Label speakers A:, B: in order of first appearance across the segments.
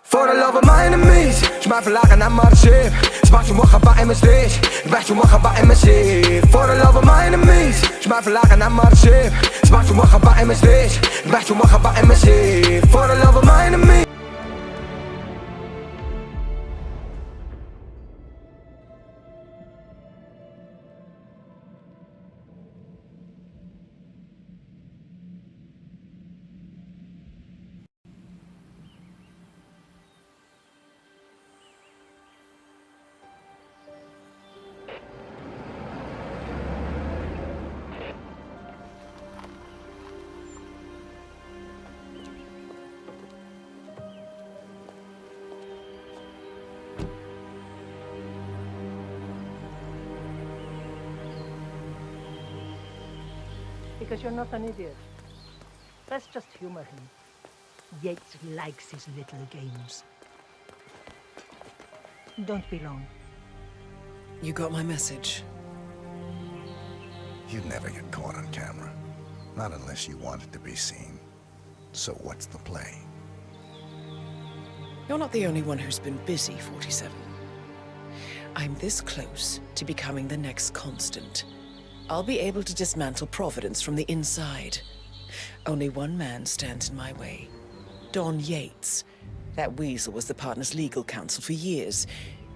A: For the love of my enemies, je mij verlagen naar Marseille. Smaak je morgen bij mijn stage, ik wacht je morgen bij mijn shit. For the love of my enemies, je mij verlagen naar Marseille. Smaak je morgen bij mijn stage, ik wacht je morgen bij mijn shit. For the love of my enemies.
B: Because you're not an idiot. Let's just humor him. Yates likes his little games. Don't be long.
C: You got my message.
D: You'd never get caught on camera. Not unless you wanted to be seen. So what's the play?
C: You're not the only one who's been busy, 47. I'm this close to becoming the next Constant. I'll be able to dismantle Providence from the inside. Only one man stands in my way. Don Yates. That weasel was the partner's legal counsel for years.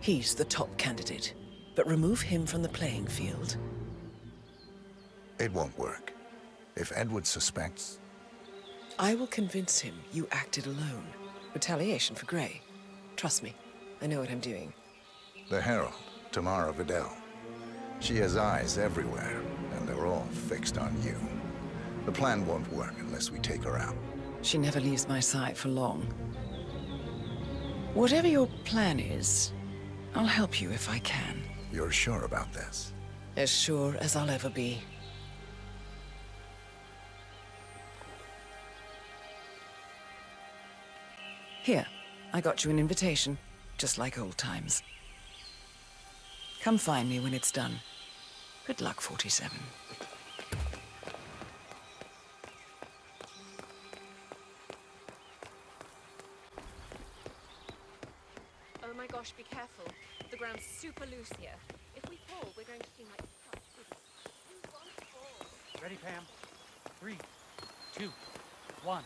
C: He's the top candidate. But remove him from the playing field.
D: It won't work. If Edward suspects...
C: I will convince him you acted alone. Retaliation for Gray. Trust me, I know what I'm doing.
D: The Herald, Tamara Vidal. She has eyes everywhere, and they're all fixed on you. The plan won't work unless we take her out.
C: She never leaves my side for long. Whatever your plan is, I'll help you if I can.
D: You're sure about this?
C: As sure as I'll ever be. Here, I got you an invitation, just like old times. Come find me when it's done. Good luck, 47.
E: Oh my gosh, be careful. The ground's super loose here. If we fall, we're going to seem like such idiots. We won't fall.
F: Ready, Pam? 3, 2, 1.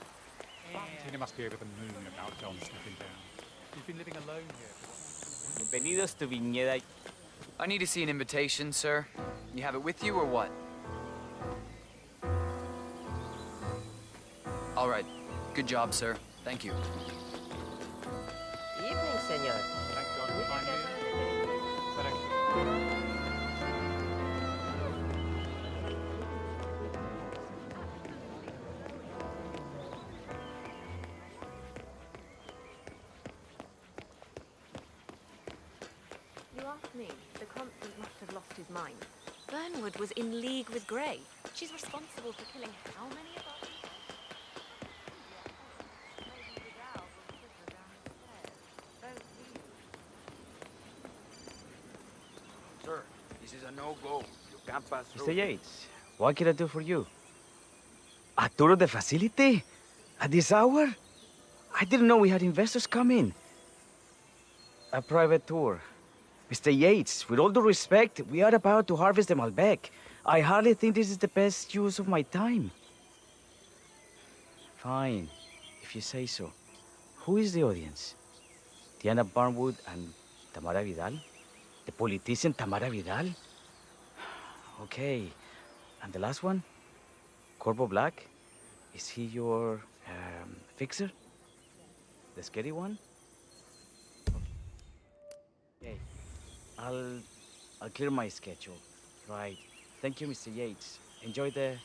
F: Argentina must be over the moon about John slipping down. He's been living alone here.
G: Bienvenidos to Viñeda.
H: I need to see an invitation, sir. You have it with you, or what? All right. Good job, sir. Thank you.
I: Evening, senor.
F: Thank God we find you. But
E: You asked me. The Constant must have lost his mind. Burnwood was in league with Gray. She's responsible for killing how many of us?
G: Sir, this is a no-go. You can't pass through.
J: Mr. Yates, what can I do for you? A tour of the facility? At this hour? I didn't know we had investors coming. A private tour. Mr. Yates, with all due respect, we are about to harvest the Malbec. I hardly think this is the best use of my time. Fine, if you say so. Who is the audience? Diana Barnwood and Tamara Vidal? The politician Tamara Vidal? Okay, and the last one? Corpo Black? Is he your, fixer? The scary one? Okay. I'll clear my schedule. Right. Thank you, Mr. Yates. Enjoy the...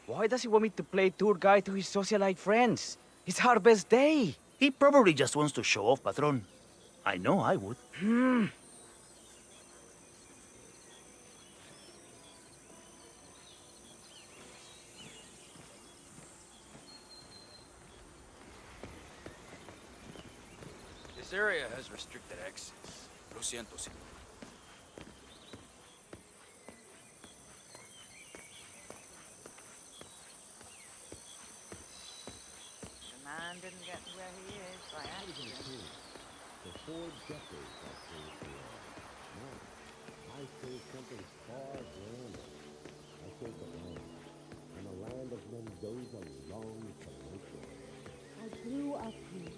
J: Why does he want me to play tour guide to his socialite friends? It's our best day.
K: He probably just wants to show off, Patron. I know I would.
G: This area has restricted access. Lo siento, señor.
I: Han didn't get to where he is by accident.
L: For 4 decades I've changed the world. Now, I say something far grander. I say the land. And the land of Mendoza longs to make it.
M: I grew up here.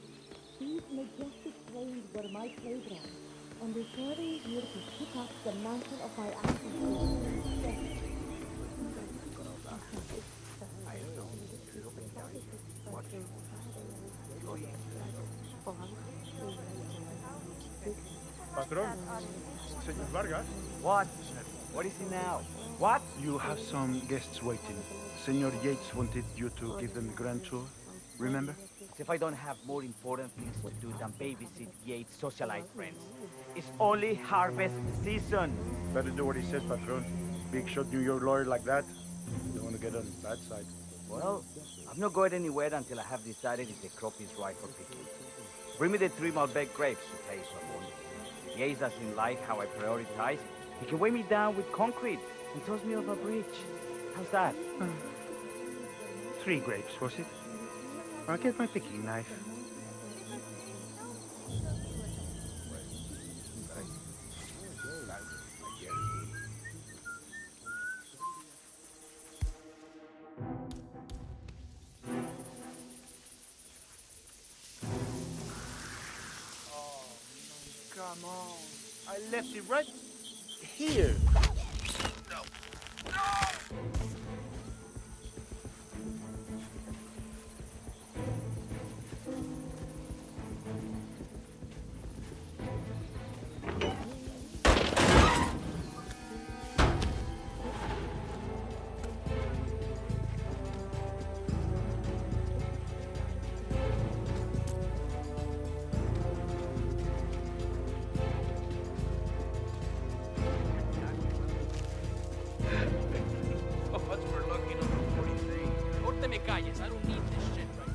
M: These majestic plains were my playground, and they carry here to pick up the mantle of my ancestors.
N: Patron, Senor Vargas.
J: What? What is it now? What?
N: You have some guests waiting. Senor Yates wanted you to give them the grand tour. Remember?
J: As if I don't have more important things to do than babysit Yates' socialite friends. It's only harvest season.
N: Better do what he says, Patron. Big shot New York lawyer like that. You don't want to get on his bad side.
J: Well, I'm not going anywhere until I have decided if the crop is right for picking. Bring me the 3 Malbec grapes, okay, Ramon. If Yates doesn't like how I prioritize, he can weigh me down with concrete and toss me off a bridge. How's that?
N: 3 grapes, was it? I'll get my picking knife.
K: Come on. I left it right here.
G: I don't need this shit right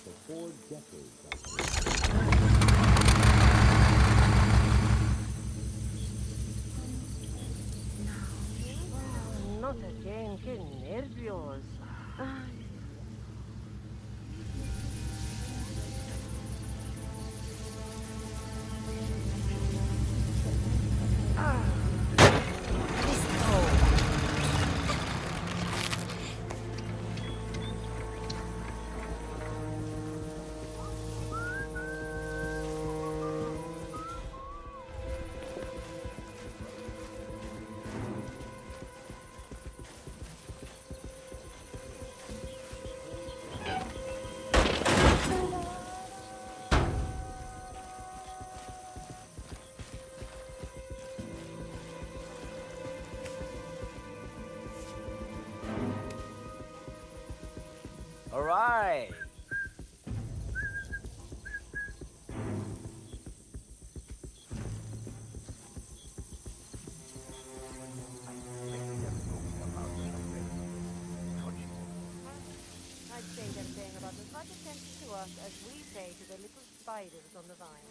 L: For 4 decades
B: Not again, qué nervios. Ay.
J: All right.
B: I'd say they're paying about as much attention to us as we pay to the little spiders on the vine.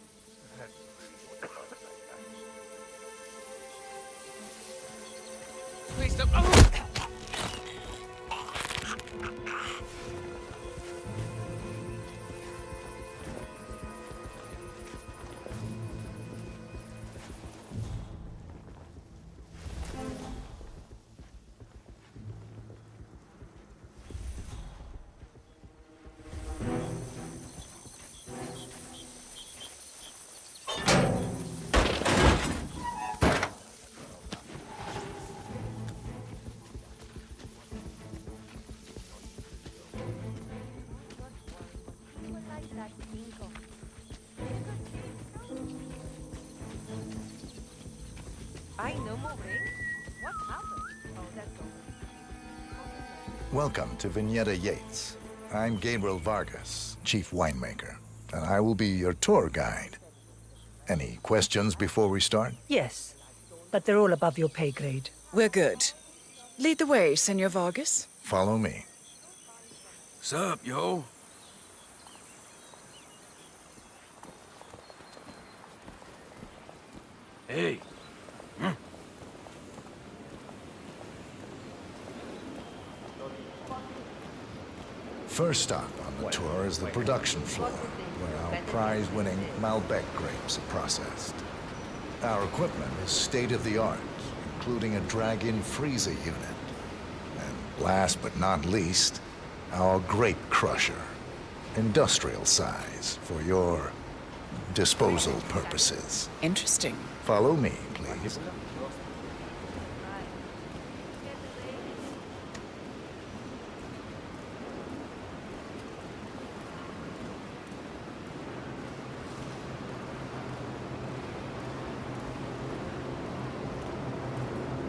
G: Please stop. Oh!
I: I no more ring? What happened? Oh, that's all.
D: Welcome to Vignetta Yates. I'm Gabriel Vargas, chief winemaker, and I will be your tour guide. Any questions before we start?
B: Yes, but they're all above your pay grade.
C: We're good. Lead the way, Senor Vargas.
D: Follow me.
G: Sup, yo? Hey.
D: First stop on the tour is the production floor, where our prize-winning Malbec grapes are processed. Our equipment is state-of-the-art, including a drag-in freezer unit. And last but not least, our grape crusher, industrial size for your disposal purposes.
C: Interesting.
D: Follow me, please.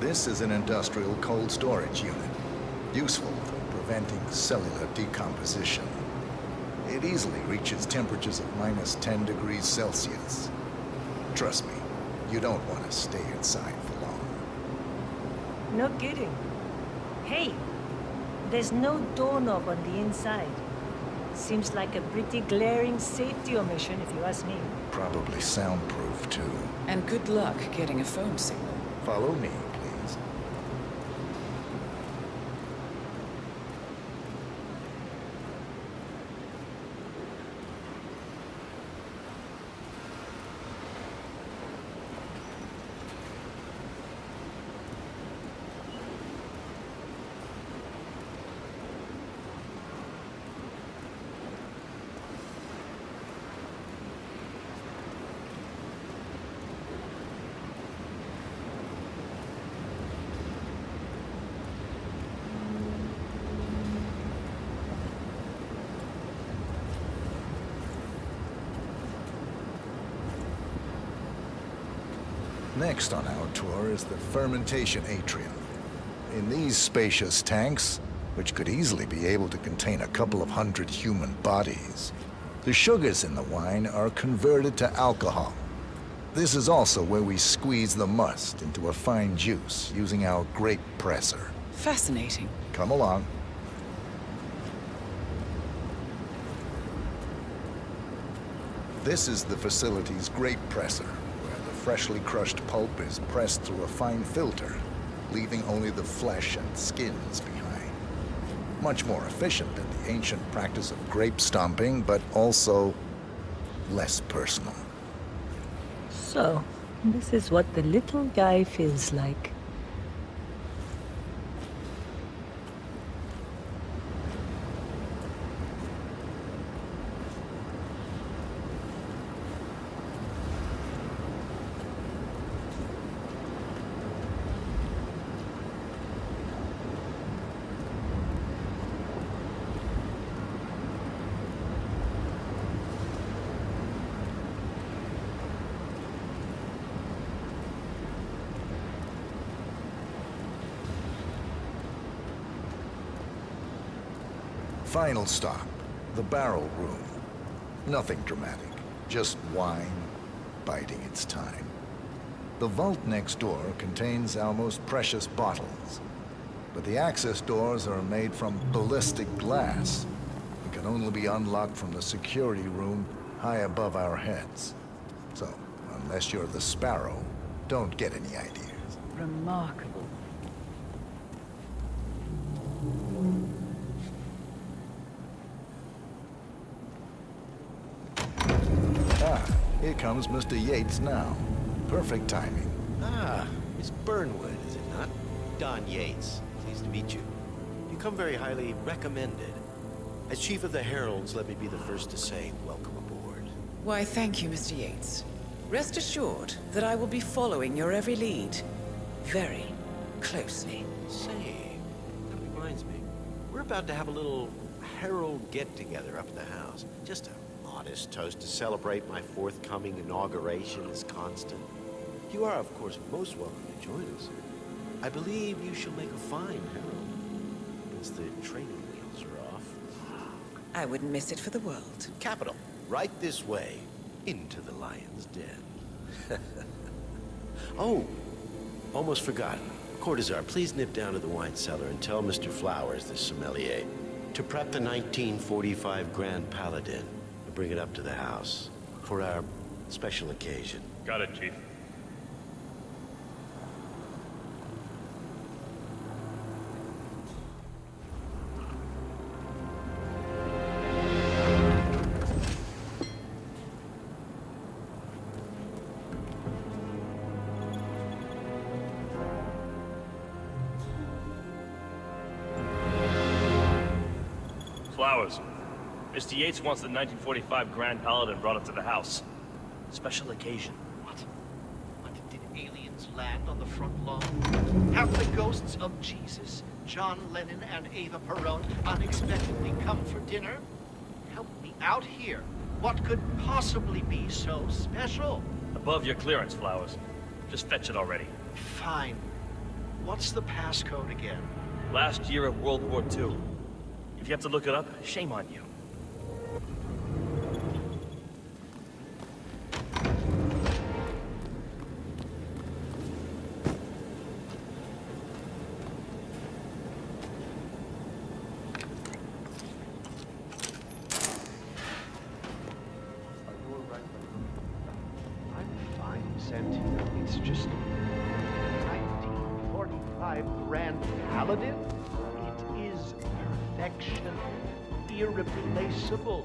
D: This is an industrial cold storage unit, useful for preventing cellular decomposition. It easily reaches temperatures of -10 degrees Celsius. Trust me, you don't want to stay inside for long.
B: No kidding. Hey, there's no doorknob on the inside. Seems like a pretty glaring safety omission, if you ask me.
D: Probably soundproof, too.
C: And good luck getting a phone signal.
D: Follow me, please. Next on our tour is the fermentation atrium. In these spacious tanks, which could easily be able to contain a couple of hundred human bodies, the sugars in the wine are converted to alcohol. This is also where we squeeze the must into a fine juice using our grape presser.
C: Fascinating.
D: Come along. This is the facility's grape presser, where the freshly crushed pulp is pressed through a fine filter, leaving only the flesh and skins behind. Much more efficient than the ancient practice of grape stomping, but also less personal.
B: So, this is what the little guy feels like.
D: Final stop, the barrel room. Nothing dramatic, just wine biding its time. The vault next door contains our most precious bottles, but the access doors are made from ballistic glass and can only be unlocked from the security room high above our heads. So, unless you're the Sparrow, don't get any ideas.
C: Remarkable.
D: Here comes Mr. Yates now. Perfect timing.
O: Ah, Miss Burnwood, is it not? Don Yates. Pleased to meet you. You come very highly recommended. As Chief of the Heralds, let me be the first to say welcome aboard.
C: Why, thank you, Mr. Yates. Rest assured that I will be following your every lead very closely.
O: Say, that reminds me. We're about to have a little Herald get-together up at the house. Just a modest toast to celebrate my forthcoming inauguration as constant. You are, of course, most welcome to join us. I believe you shall make a fine herald, once the training wheels are off.
C: I wouldn't miss it for the world.
O: Capital. Right this way, into the lion's den. Oh, almost forgotten. Cortazar, please nip down to the wine cellar and tell Mr. Flowers, the sommelier, to prep the 1945 Grand Paladin and bring it up to the house for our special occasion.
P: Got it, Chief. Flowers. Mr. Yates wants the 1945 Grand Paladin brought up to the house. Special occasion.
Q: What? Did aliens land on the front lawn? Have the ghosts of Jesus, John Lennon, and Eva Perón unexpectedly come for dinner? Help me out here. What could possibly be so special?
P: Above your clearance, Flowers. Just fetch it already.
Q: Fine. What's the passcode again?
P: Last year of World War II. If you have to look it up, shame on you.
Q: I'm fine, Santino. It's just 1945 Grand Paladin. It is perfection, irreplaceable.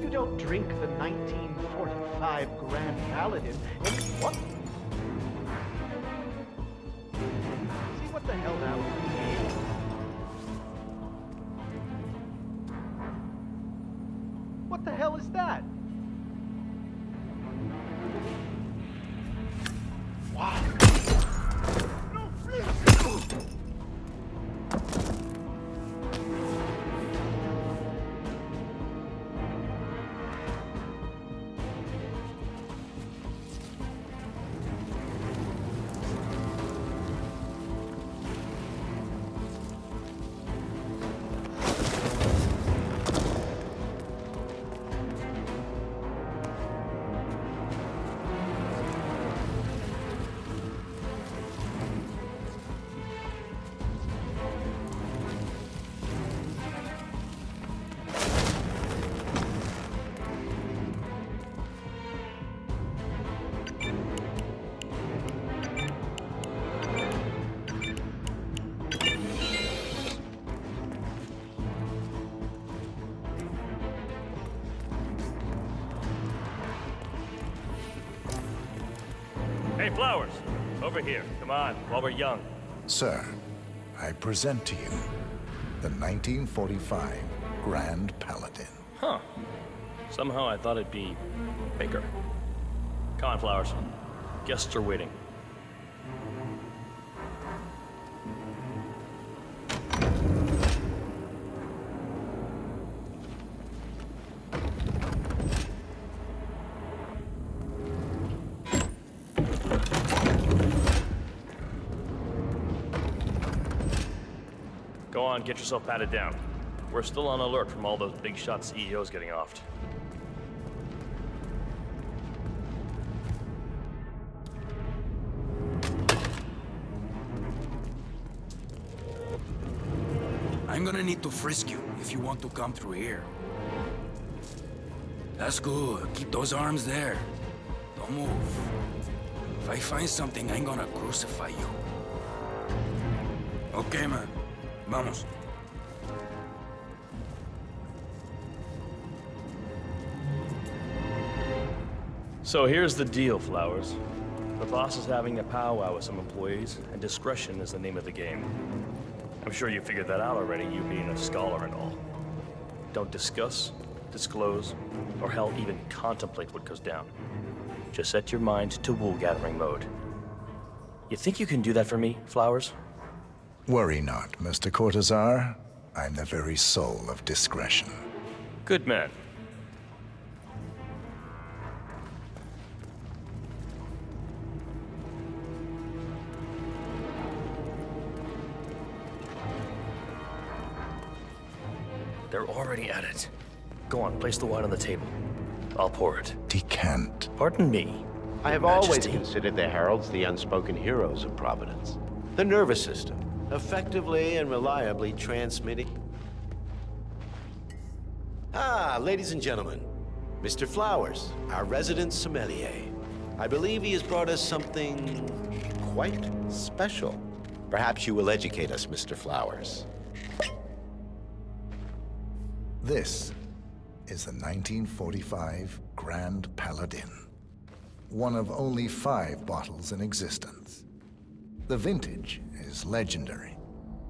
Q: You don't drink the 1945 Grand Paladin and what? See what the hell that was? What the hell is that? Wow.
P: Hey, Flowers, over here. Come on, while we're young.
D: Sir, I present to you the 1945 Grand Paladin.
P: Huh. Somehow I thought it'd be bigger. Come on, Flowers. Guests are waiting. Go on, get yourself patted down. We're still on alert from all those big shot CEOs getting offed.
G: I'm gonna need to frisk you if you want to come through here. That's good. Keep those arms there. Don't move. If I find something, I'm gonna crucify you. Okay, man. Vamos.
P: So here's the deal, Flowers. The boss is having a powwow with some employees, and discretion is the name of the game. I'm sure you figured that out already, you being a scholar and all. Don't discuss, disclose, or hell, even contemplate what goes down. Just set your mind to wool-gathering mode. You think you can do that for me, Flowers?
D: Worry not, Mr. Cortazar. I'm the very soul of discretion.
P: Good man. They're already at it. Go on, place the wine on the table. I'll pour it.
D: Decant.
P: Pardon me.
O: I have always considered the heralds the unspoken heroes of Providence. The nervous system, effectively and reliably transmitting... Ah, ladies and gentlemen, Mr. Flowers, our resident sommelier. I believe he has brought us something quite special. Perhaps you will educate us, Mr. Flowers.
D: This is the 1945 Grand Paladin. One of only 5 bottles in existence. The vintage is legendary,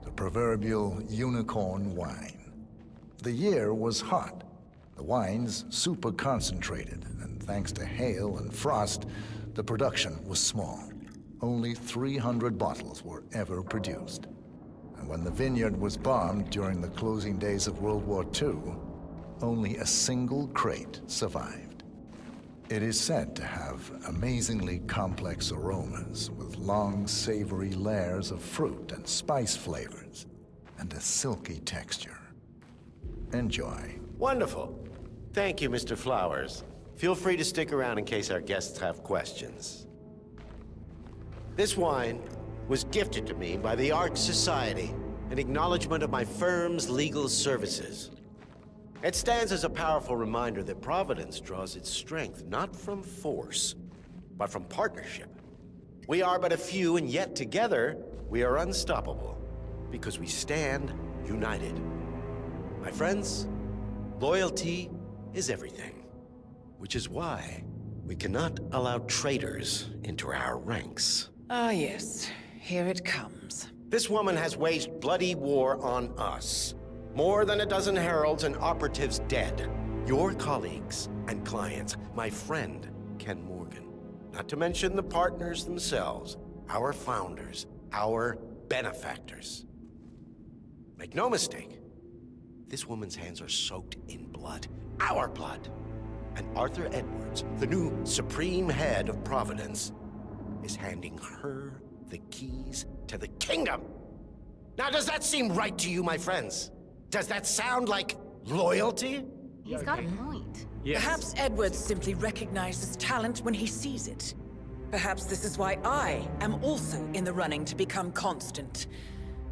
D: the proverbial unicorn wine. The year was hot, the wine's super concentrated, and thanks to hail and frost, the production was small. Only 300 bottles were ever produced. And when the vineyard was bombed during the closing days of World War II, only a single crate survived. It is said to have amazingly complex aromas with long, savory layers of fruit and spice flavors, and a silky texture. Enjoy.
O: Wonderful. Thank you, Mr. Flowers. Feel free to stick around in case our guests have questions. This wine was gifted to me by the Art Society in acknowledgement of my firm's legal services. It stands as a powerful reminder that Providence draws its strength not from force, but from partnership. We are but a few, and yet together we are unstoppable because we stand united. My friends, loyalty is everything, which is why we cannot allow traitors into our ranks.
C: Ah, yes. Here it comes.
O: This woman has waged bloody war on us. More than a dozen heralds and operatives dead. Your colleagues and clients. My friend, Ken Morgan. Not to mention the partners themselves. Our founders. Our benefactors. Make no mistake. This woman's hands are soaked in blood. Our blood. And Arthur Edwards, the new supreme head of Providence, is handing her the keys to the kingdom. Now, does that seem right to you, my friends? Does that sound like loyalty?
E: He's got a point.
C: Perhaps Edwards simply recognizes talent when he sees it. Perhaps this is why I am also in the running to become constant.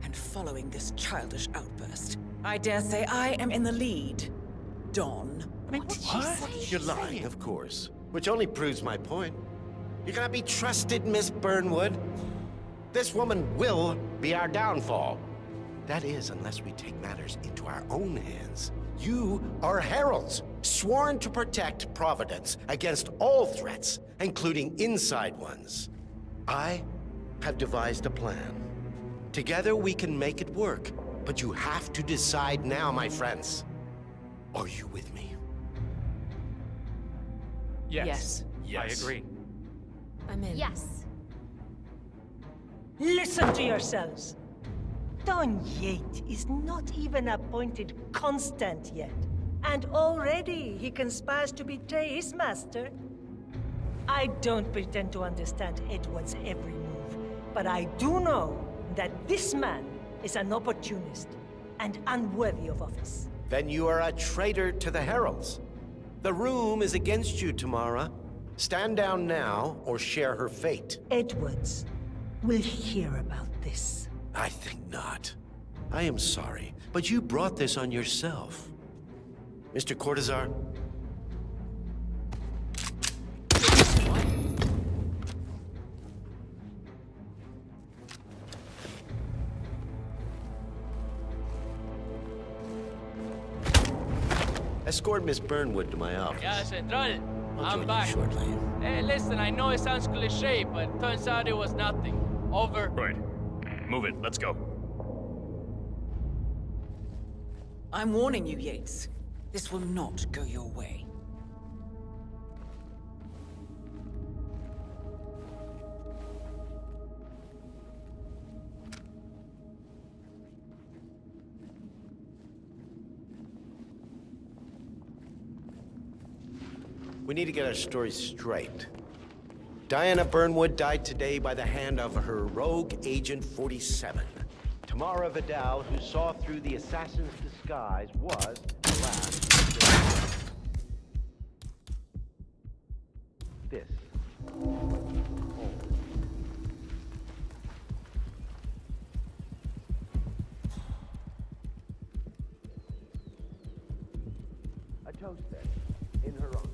C: And following this childish outburst, I dare say I am in the lead. Dawn.
O: You're lying, of course. Which only proves my point. You cannot be trusted, Miss Burnwood. This woman will be our downfall. That is, unless we take matters into our own hands. You are heralds, sworn to protect Providence against all threats, including inside ones. I have devised a plan. Together we can make it work, but you have to decide now, my friends. Are you with me?
F: Yes. I agree.
E: I'm in. Yes.
B: Listen to yourselves. Don Yates is not even appointed constant yet. And already he conspires to betray his master. I don't pretend to understand Edward's every move, but I do know that this man is an opportunist and unworthy of office.
O: Then you are a traitor to the heralds. The room is against you, Tamara. Stand down now or share her fate.
B: Edwards will hear about this.
O: I think not. I am sorry, but you brought this on yourself. Mr. Cortazar? Escort Miss Burnwood to my office.
R: Yeah, Central.
O: I'll
R: I'm
O: join
R: back.
O: you shortly.
R: Hey, listen, I know it sounds cliche, but turns out it was nothing. Over.
P: Right. Move it. Let's go.
C: I'm warning you, Yates. This will not go your way.
O: We need to get our story straight. Diana Burnwood died today by the hand of her rogue Agent 47. Mara Vidal, who saw through the assassin's disguise, was, alas, victim. This. A toast, then, in her honor.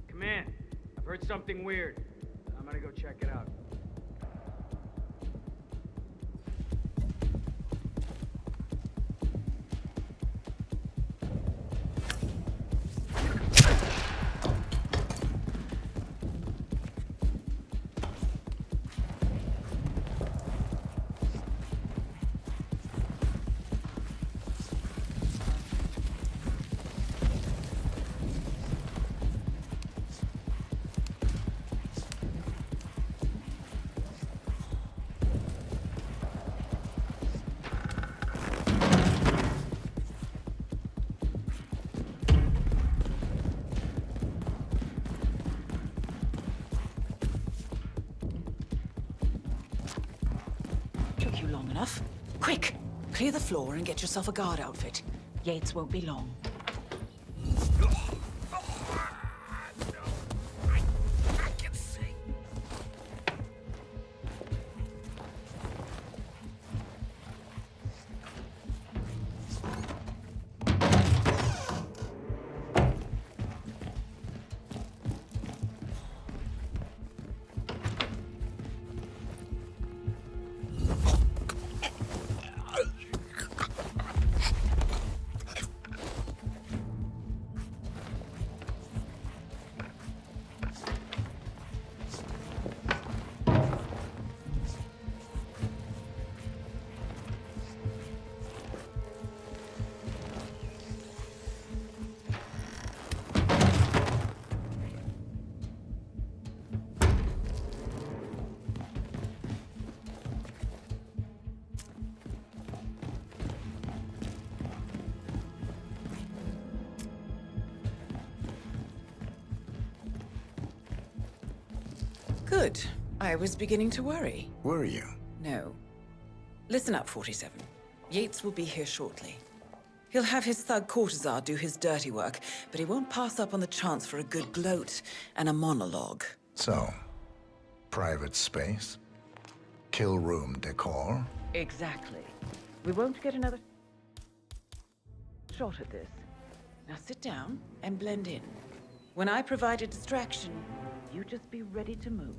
S: Command, I've heard something weird. I'm gonna go check it out.
C: Took you long enough. Quick! Clear the floor and get yourself a guard outfit. Yates won't be long. Good. I was beginning to worry.
D: Were you?
C: No. Listen up, 47. Yates will be here shortly. He'll have his thug courtesan do his dirty work, but he won't pass up on the chance for a good gloat and a monologue.
D: So, private space? Kill room decor?
C: Exactly. We won't get another shot at this. Now sit down and blend in. When I provide a distraction, you just be ready to move.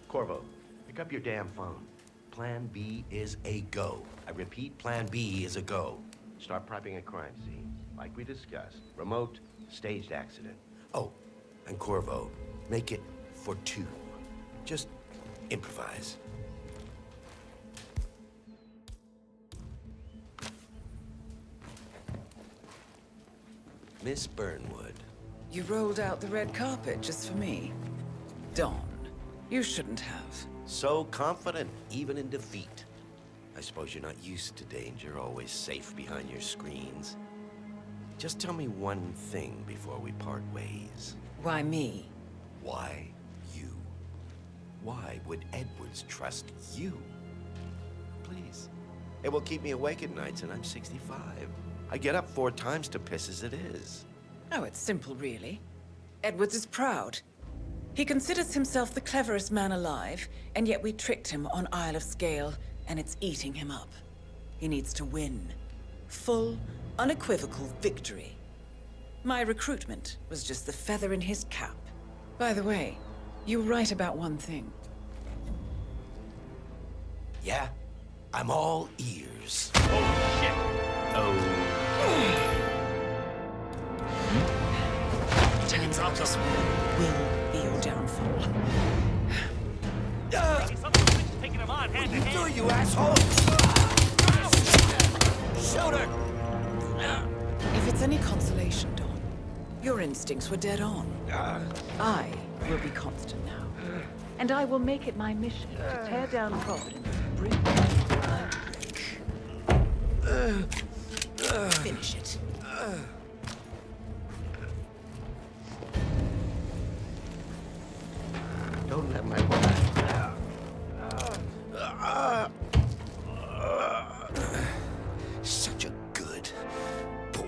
O: Corvo, pick up your damn phone. Plan B is a go. I repeat, Plan B is a go. Start prepping a crime scene, like we discussed. Remote, staged accident. Oh, and Corvo, make it for 2. Just improvise. Miss Burnwood.
C: You rolled out the red carpet just for me. Don, you shouldn't have.
O: So confident, even in defeat. I suppose you're not used to danger, always safe behind your screens. Just tell me one thing before we part ways.
C: Why me?
O: Why you? Why would Edwards trust you? Please. It will keep me awake at nights, and I'm 65. I get up 4 times to piss as it is.
C: Oh, it's simple, really. Edwards is proud. He considers himself the cleverest man alive, and yet we tricked him on Isle of Scale, and it's eating him up. He needs to win. Full, unequivocal victory. My recruitment was just the feather in his cap. By the way, you were right about one thing.
O: Yeah? I'm all ears.
G: Oh, shit! Oh.
C: Turns out this one will be your downfall.
G: Taking him on hand to
O: You
G: hand.
O: do, you asshole! Shoot her!
C: If it's any consolation, Don, your instincts were dead on. I will be constant now. And I will make it my mission to tear down Providence and bring back finish it.
O: Don't let my wife. Such a good boy.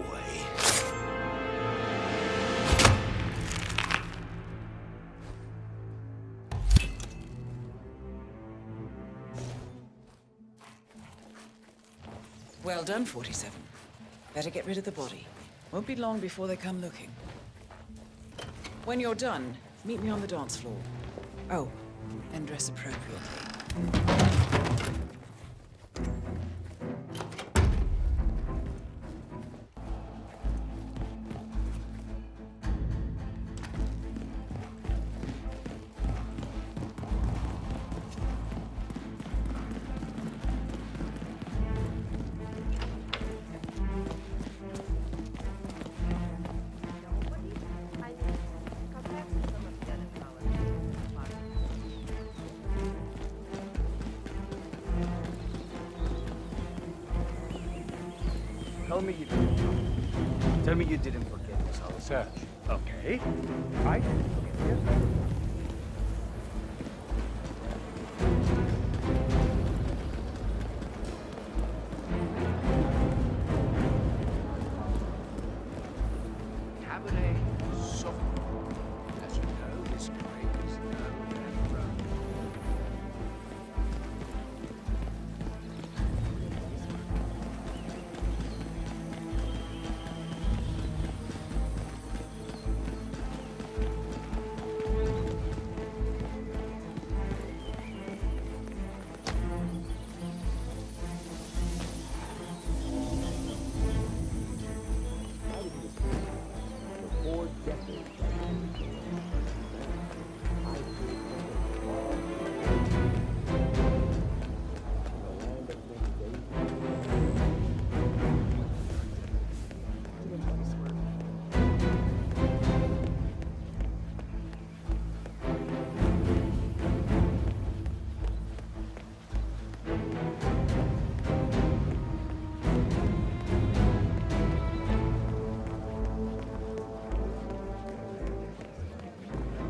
C: Well done, 47. Better get rid of the body. Won't be long before they come looking. When you're done, meet me on the dance floor. Oh, and dress appropriately.
J: Tell me you didn't forget this house.
F: Sir.
N: Okay. I didn't forget it.
Q: Cabaret Soap. As you know, this break is known and run.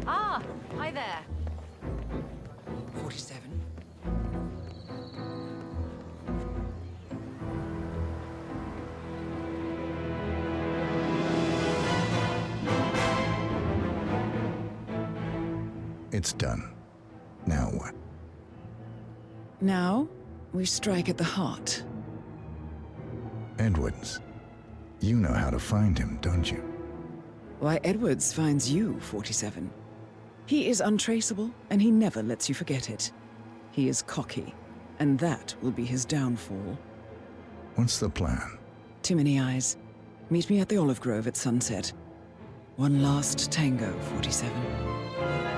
E: Ah, hi there.
C: 47.
D: It's done. Now what?
C: Now, we strike at the heart.
D: Edwards. You know how to find him, don't you?
C: Why, Edwards finds you, 47. He is untraceable, and he never lets you forget it. He is cocky, And that will be his downfall.
D: What's the plan?
C: Too many eyes. Meet me at the olive grove at sunset. One last tango, 47.